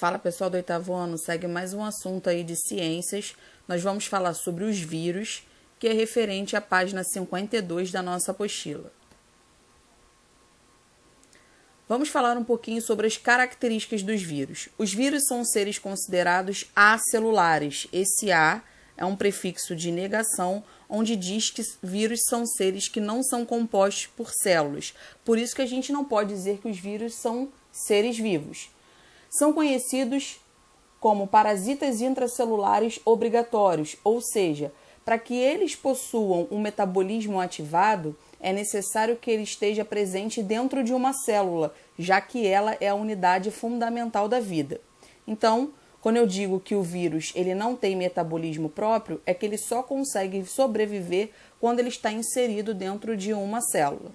Fala pessoal do oitavo ano, segue mais um assunto aí de ciências. Nós vamos falar sobre os vírus, que é referente à página 52 da nossa apostila. Vamos falar um pouquinho sobre as características dos vírus. Os vírus são seres considerados acelulares. Esse A é um prefixo de negação, onde diz que vírus são seres que não são compostos por células. Por isso que a gente não pode dizer que os vírus são seres vivos. São conhecidos como parasitas intracelulares obrigatórios, ou seja, para que eles possuam um metabolismo ativado, é necessário que ele esteja presente dentro de uma célula, já que ela é a unidade fundamental da vida. Então, quando eu digo que o vírus ele não tem metabolismo próprio, é que ele só consegue sobreviver quando ele está inserido dentro de uma célula.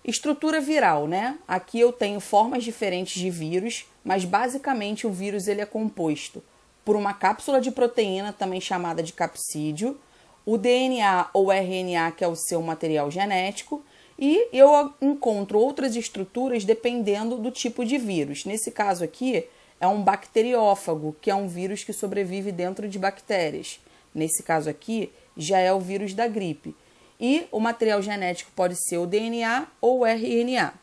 Estrutura viral, né? Aqui eu tenho formas diferentes de vírus, mas basicamente o vírus ele é composto por uma cápsula de proteína, também chamada de capsídeo, o DNA ou RNA, que é o seu material genético, e eu encontro outras estruturas dependendo do tipo de vírus. Nesse caso aqui, é um bacteriófago, que é um vírus que sobrevive dentro de bactérias. Nesse caso aqui, já é o vírus da gripe. E o material genético pode ser o DNA ou o RNA.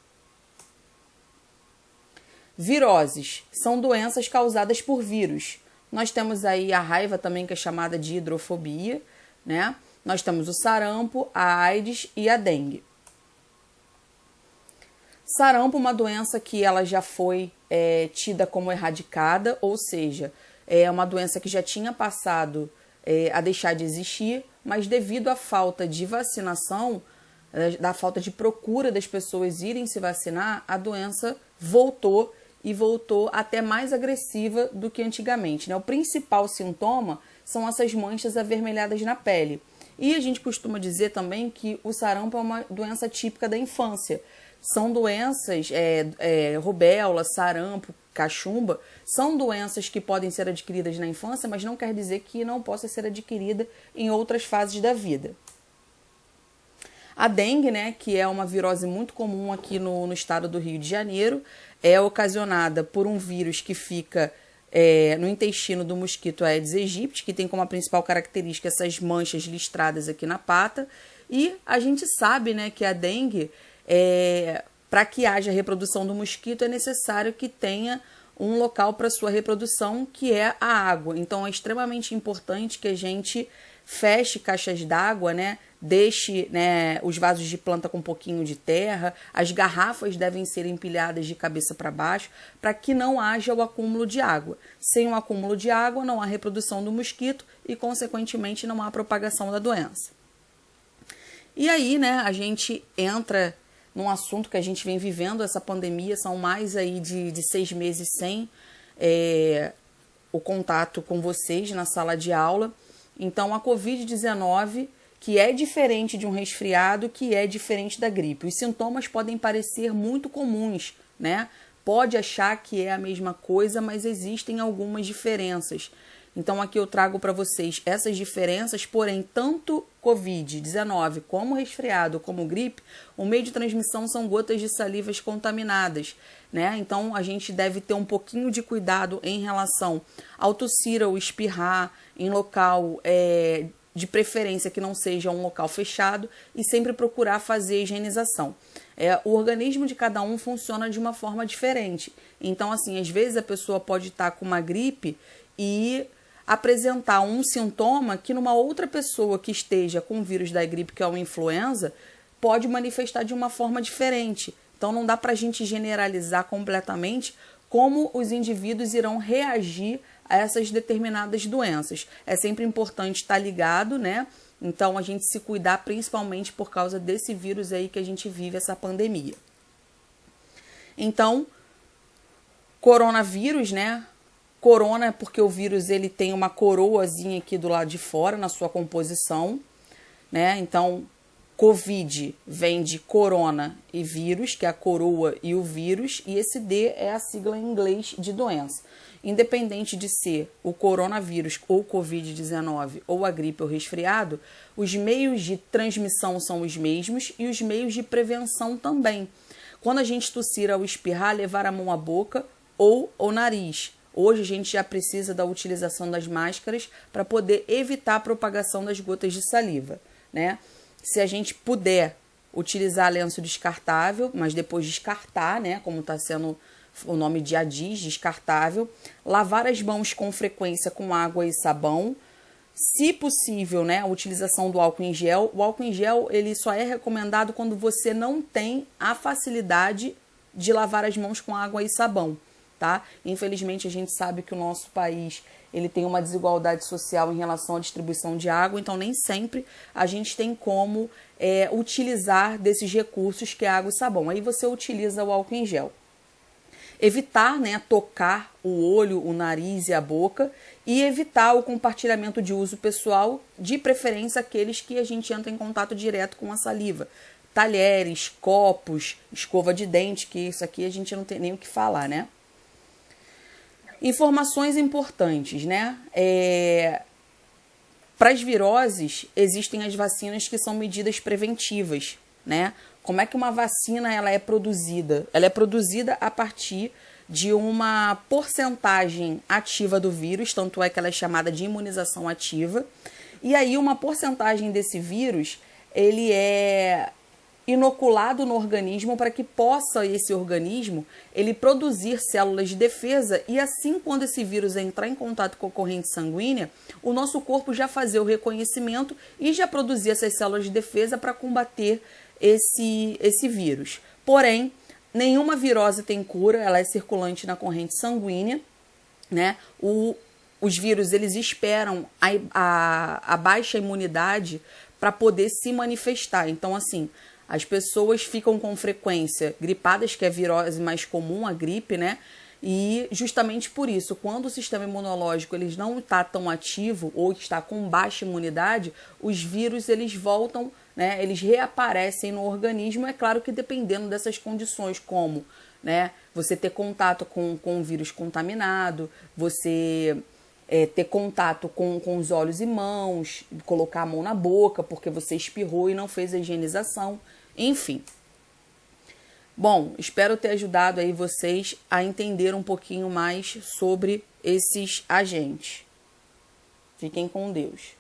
Viroses são doenças causadas por vírus. Nós temos aí a raiva também, que é chamada de hidrofobia, né? Nós temos o sarampo, a AIDS e a dengue. Sarampo, uma doença que ela já foi tida como erradicada, ou seja, é uma doença que já tinha passado a deixar de existir, mas devido à falta de vacinação, da falta de procura das pessoas irem se vacinar, a doença voltou e voltou até mais agressiva do que antigamente, né? O principal sintoma são essas manchas avermelhadas na pele. E a gente costuma dizer também que o sarampo é uma doença típica da infância. São doenças, rubéola, sarampo, cachumba, são doenças que podem ser adquiridas na infância, mas não quer dizer que não possa ser adquirida em outras fases da vida. A dengue, né, que é uma virose muito comum aqui no estado do Rio de Janeiro, é ocasionada por um vírus que fica no intestino do mosquito Aedes aegypti, que tem como a principal característica essas manchas listradas aqui na pata. E a gente sabe, né, que a dengue, para que haja reprodução do mosquito, é necessário que tenha um local para sua reprodução, que é a água. Então, é extremamente importante que a gente feche caixas d'água, né? Deixe, né, os vasos de planta com um pouquinho de terra, as garrafas devem ser empilhadas de cabeça para baixo, para que não haja o acúmulo de água. Sem o acúmulo de água, não há reprodução do mosquito e, consequentemente, não há propagação da doença. E aí, né, a gente entra num assunto que a gente vem vivendo, essa pandemia, são mais aí de 6 meses sem o contato com vocês na sala de aula. Então, a Covid-19, que é diferente de um resfriado, que é diferente da gripe. Os sintomas podem parecer muito comuns, né? Pode achar que é a mesma coisa, mas existem algumas diferenças. Então, aqui eu trago para vocês essas diferenças, porém, tanto Covid-19 como resfriado, como gripe, o meio de transmissão são gotas de salivas contaminadas, né? Então, a gente deve ter um pouquinho de cuidado em relação ao tossir ou espirrar em local de preferência que não seja um local fechado e sempre procurar fazer a higienização. O organismo de cada um funciona de uma forma diferente. Então, assim, às vezes a pessoa pode estar com uma gripe e apresentar um sintoma que numa outra pessoa que esteja com o vírus da gripe, que é uma influenza, pode manifestar de uma forma diferente. Então, não dá para a gente generalizar completamente como os indivíduos irão reagir a essas determinadas doenças. É sempre importante estar ligado, né? Então, a gente se cuidar principalmente por causa desse vírus aí que a gente vive, essa pandemia. Então, coronavírus, né? Corona é porque o vírus ele tem uma coroazinha aqui do lado de fora na sua composição, né? Então, Covid vem de corona e vírus, que é a coroa e o vírus, e esse D é a sigla em inglês de doença. Independente de ser o coronavírus ou Covid-19 ou a gripe ou resfriado, os meios de transmissão são os mesmos e os meios de prevenção também. Quando a gente tossir ou espirrar, levar a mão à boca ou ao nariz. Hoje a gente já precisa da utilização das máscaras para poder evitar a propagação das gotas de saliva, né? Se a gente puder utilizar lenço descartável, mas depois descartar, né? Como está sendo o nome já diz, descartável. Lavar as mãos com frequência com água e sabão. Se possível, né, a utilização do álcool em gel. O álcool em gel ele só é recomendado quando você não tem a facilidade de lavar as mãos com água e sabão, tá? Infelizmente a gente sabe que o nosso país ele tem uma desigualdade social em relação à distribuição de água, então nem sempre a gente tem como utilizar desses recursos que é água e sabão. Aí você utiliza o álcool em gel. Evitar, né, tocar o olho, o nariz e a boca e evitar o compartilhamento de uso pessoal, de preferência aqueles que a gente entra em contato direto com a saliva. Talheres, copos, escova de dente, que isso aqui a gente não tem nem o que falar, né? Informações importantes, né? Para as viroses, existem as vacinas que são medidas preventivas, né? Como é que uma vacina ela é produzida? Ela é produzida a partir de uma porcentagem ativa do vírus, tanto é que ela é chamada de imunização ativa. E aí uma porcentagem desse vírus, ele é inoculado no organismo para que possa esse organismo ele produzir células de defesa e assim quando esse vírus entrar em contato com a corrente sanguínea, o nosso corpo já fazer o reconhecimento e já produzir essas células de defesa para combater esse vírus. Porém, nenhuma virose tem cura, ela é circulante na corrente sanguínea, né? Os vírus eles esperam a baixa imunidade para poder se manifestar. Então, assim, as pessoas ficam com frequência gripadas, que é a virose mais comum, a gripe, né? E justamente por isso, quando o sistema imunológico ele não está tão ativo ou está com baixa imunidade, os vírus eles voltam, né? Eles reaparecem no organismo, é claro que dependendo dessas condições, como, né, você ter contato com o vírus contaminado, você ter contato com os olhos e mãos, colocar a mão na boca porque você espirrou e não fez a higienização, enfim. Bom, espero ter ajudado aí vocês a entender um pouquinho mais sobre esses agentes. Fiquem com Deus.